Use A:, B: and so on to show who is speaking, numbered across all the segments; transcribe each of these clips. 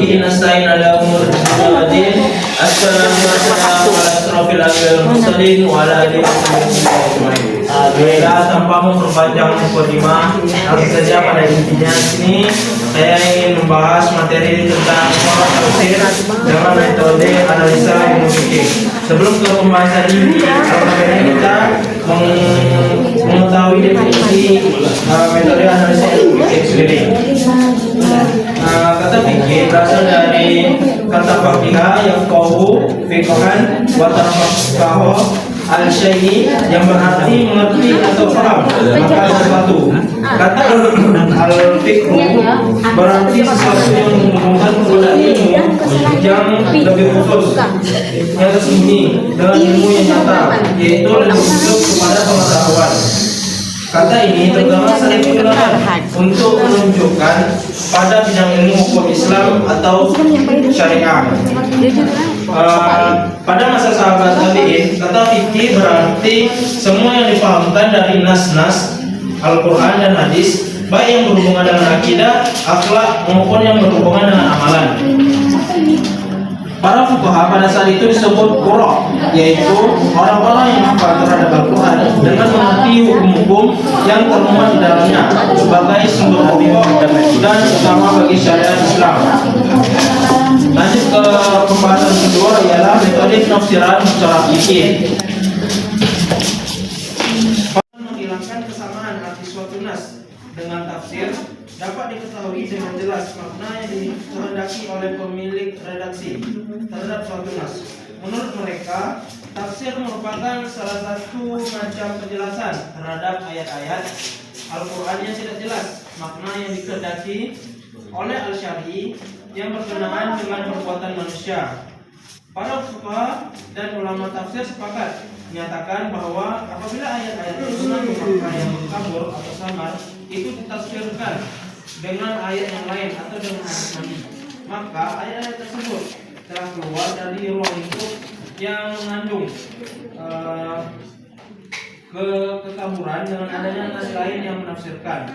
A: bihi nasta'in ala umur dunya. Assalamualaikum warahmatullahi wabarakatuh. Wa ala alihi wasallam. Tanpa memperpanjang mukadimah, langsung saja pada intinya sini saya ingin membahas materi tentang tafsir dengan metode analisa ilmu fikih. Sebelum ke pembahasan ini, kita mengetahui definisi metode analisa ilmu fikih sendiri. Kata fikih berasal dari kata fakihah yang qahu fiqhan wa tafaqahu al-syai'i yang berarti mengerti atau paham akan sesuatu. Kata al-fiqhu berarti sesuatu yang menghubungkan kepada ilmu yang lebih khusus, yang tersembunyi dengan ilmu yang nyata, yaitu lebih khusus kepada pengetahuan. Kata ini terutama sering digunakan untuk menunjukkan pada bidang ilmu hukum Islam atau syariah. Pada masa sahabat tabi'in, kata fikih berarti semua yang dipahamkan dari nas-nas Al-Quran dan hadis, baik yang berhubungan dengan akidah, akhlak maupun yang berhubungan dengan amalan. Para fuqaha pada saat itu disebut qurra, yaitu orang-orang yang hafal terhadap Al-Quran dengan mengerti hukum-hukum yang termuat di dalamnya sebagai sumber hukum dan utama bagi syariat Islam. Lanjut ke pembahasan kedua, ialah metode penafsiran secara fikih. Menghilangkan kesamaan arti suatu nas dengan tafsir dapat diketahui dengan jelas makna yang dikehendaki oleh pemilik redaksi terhadap suatu nas. Menurut mereka, tafsir merupakan salah satu macam penjelasan terhadap ayat-ayat Al-Quran yang tidak jelas makna yang dikehendaki oleh al-syar'i yang berkenaan dengan perbuatan manusia. Para fuqaha dan ulama tafsir sepakat menyatakan bahwa apabila ayat-ayat itu mengandung makna yang kabur atau samar, itu ditafsirkan dengan ayat yang lain atau dengan hadis Nabi, maka ayat-ayat tersebut telah keluar dari ruang lingkup yang mengandung kekaburan dengan adanya nas lain yang menafsirkan.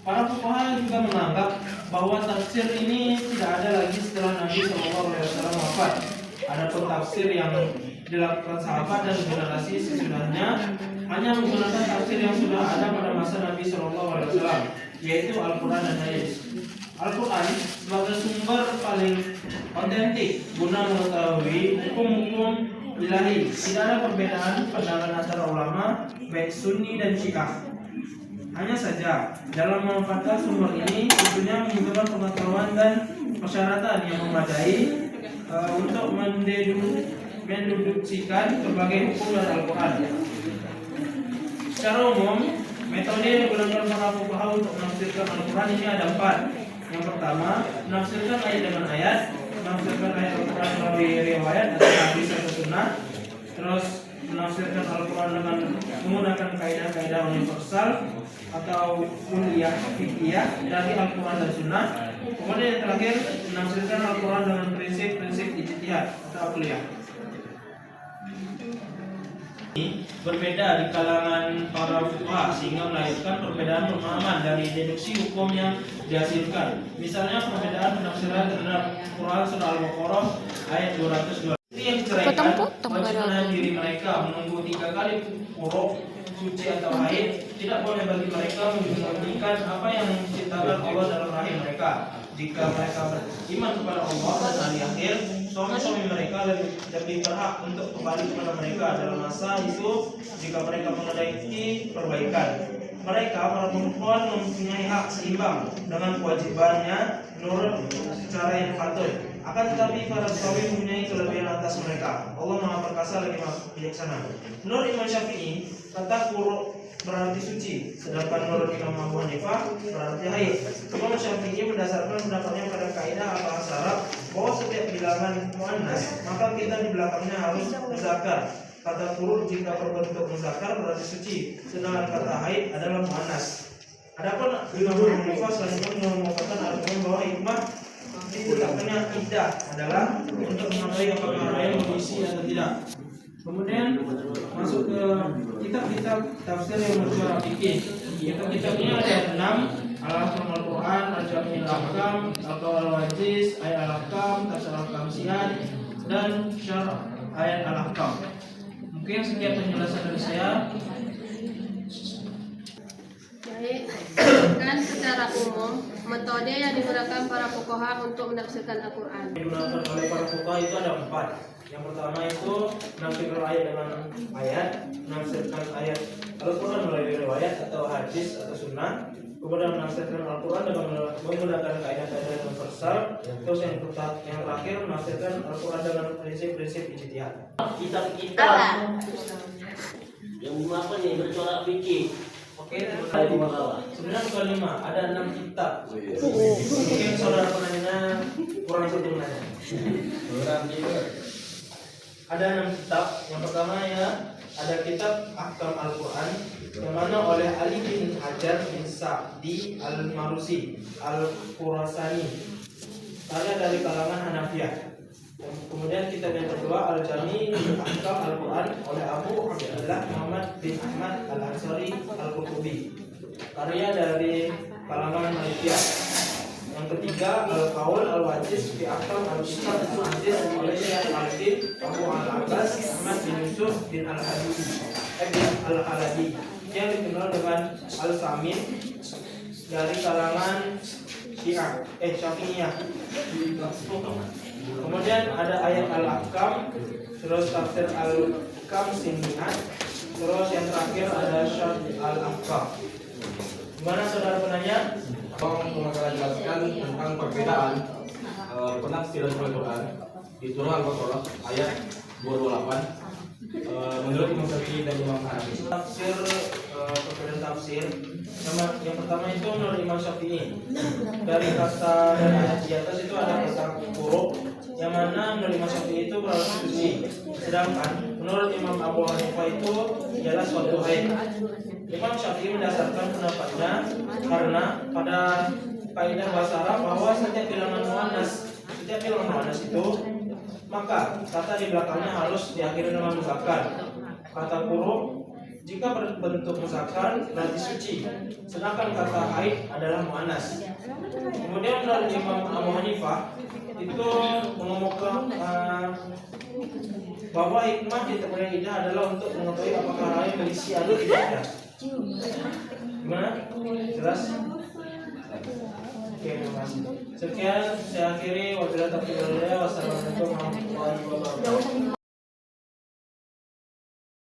A: Para fuqaha juga menganggap bahwa tafsir ini tidak ada lagi setelah Nabi SAW wafat. Adapun tafsir yang dilakukan sahabat dan generasi sesudahnya hanya menggunakan tafsir yang sudah ada pada masa Nabi SAW, yaitu Al-Quran dan hadis. Al-Quran sebagai sumber paling otentik guna mengetahui hukum-hukum ilahi. Tidak ada perbedaan pandangan antara ulama baik Sunni dan Syiah. Hanya saja dalam memanfaatkan sumber ini tentunya membutuhkan pengetahuan dan persyaratan yang memadai untuk mendeduksikan berbagai hukum dari Al-Quran. Secara umum, metode yang digunakan para fuqaha untuk menafsirkan Al-Quran ini ada 4. Yang pertama, menafsirkan ayat dengan ayat, menafsirkan ayat Al-Quran melalui riwayat atau hadis atau sunnah. Terus menafsirkan Al-Quran dengan menggunakan kaidah-kaidah universal atau kuliah fikih dari Al-Quran dan Sunnah. Kemudian yang terakhir, menafsirkan Al-Quran dengan prinsip-prinsip ijtihad atau kuliah. Berbeda di kalangan para fuqaha sehingga melahirkan perbedaan pemahaman dari deduksi hukum yang dihasilkan. Misalnya perbedaan penafsiran terhadap Quran surah Al-Baqarah ayat 202. Itu yang diceraikan wajib menahan diri mereka menunggu 3 kali quruk suci atau haid. Tidak boleh bagi mereka menyembunyikan apa yang diciptakan Allah dalam rahim mereka. Jika mereka beriman kepada Allah dan hari akhir, suami-suami mereka lebih berhak untuk kembali kepada mereka dalam masa itu jika mereka mengenai perbaikan. Mereka para perempuan mempunyai hak seimbang dengan kewajibannya menurut cara yang patut. Akan tetapi para suami mempunyai kelebihan atas mereka. Allah Maha Perkasa lagi Maha Bijaksana. Menurut Imam Syafi'i, kata quruk berarti suci, sedangkan menurut Imam Abu Hanifah berarti haid. Imam Syafi'i mendasarkan pendapatnya pada kaidah bahasa Arab bahwa setiap bilangan muannas maka kita di belakangnya harus muzakkar. Kata quruk jika berbentuk muzakkar berarti suci, sedangkan kata haid adalah muannas. Adapun Imam Abu Hanifah selanjutnya mengumpulkan argumen bahwa hikmah ditetapkannya iddah adalah untuk mengetahui apakah ayat berisi atau tidak. Kemudian masuk ke kitab-kitab tafsir yang bersuara fikih. Kitab-kitab ini ada 6 Al-Ahkam Al-Quran, Al-Jami' Al-Ahkam, atau Al-Wajiz, Ayat Al-Ahkam, Tafsir Al-Ahkam Sian, dan Syarah Ayat Al-Ahkam. Mungkin sekian penjelasan dari saya.
B: Baik, kan secara umum metode yang digunakan para fuqaha untuk menafsirkan Al-Quran.
A: Digunakan oleh para fuqaha itu ada 4. Yang pertama itu menafsirkan ayat dengan ayat, menafsirkan ayat Al-Quran melalui riwayat atau hadis atau sunnah. Kemudian menafsirkan Al-Quran dengan menggunakan kaidah-kaidah universal. Terus yang terakhir menafsirkan Al-Quran dengan prinsip-prinsip ijtihad.
C: Kitab-kitab yang apa nih bercorak fikih.
A: Oke,
C: Ada di bawah.
A: sebenarnya bukan 5, ada 6 kitab. Mungkin saudara penanya kurang satu menanya. Ada 6 kitab. Yang pertama ya ada kitab Ahkam Al-Quran yang mana oleh Ali bin Hajar bin Sa'di Al-Marusi Al-Khurasani, karya dari kalangan Hanafiyah. Kemudian kitab yang kedua Al-Jami' Ahkam Al-Quran oleh Abu Abdullah Muhammad bin Ahmad Al-Ansari Al-Qutubi, karya dari kalangan Malikiyah. Yang ketiga Al-Qaul Al-Wajiz fi Ahkam Al-Kitab Al-Aziz oleh Syekh Al-Din Abu Al-Abbas Ahmad bin Yusuf bin Al-Haladi yang dikenal dengan Al-Samin, dari kalangan Syafi'iyah. Kemudian ada ayat Al-Ahkam, terus tafsir Al-Ahkam Sinniat, terus yang terakhir ada Syarh Al-Ahkam. Gimana saudara penanya?
D: Akan jelaskan tentang perbedaan penafsiran Al-Quran di surah Al-Baqarah ayat 228 menurut Imam Syafi'i dan Imam Hanafi.
A: Tafsir, perbedaan tafsir. Yang pertama itu menurut Imam Syafi'i. Dari kata dari ayat di atas itu ada kata huruf, yang mana menurut Imam Syafi'i itu berarti suci. Sedangkan menurut Imam Abu Hanifah itu ialah suatu haid. Imam Syafi'i mendasarkan pendapatnya karena pada kaidah bahasa Arab bahwa setiap bilangan muannas itu maka kata di belakangnya harus diakhiri dengan muzakkar. Kata huruf jika berbentuk muzakkar berarti suci, sedangkan kata haid adalah muannas. Kemudian menurut Imam Abu Hanifah itu mengemukakan bahwa hikmah di tempat ini adalah untuk mengetahui apakah haid berisi atau tidak. Gimana? Jelas? Oke, terima kasih. Sekian saya akhiri. Wabillahi taufiq wal hidayah. Wassalamualaikum warahmatullahi wabarakatuh.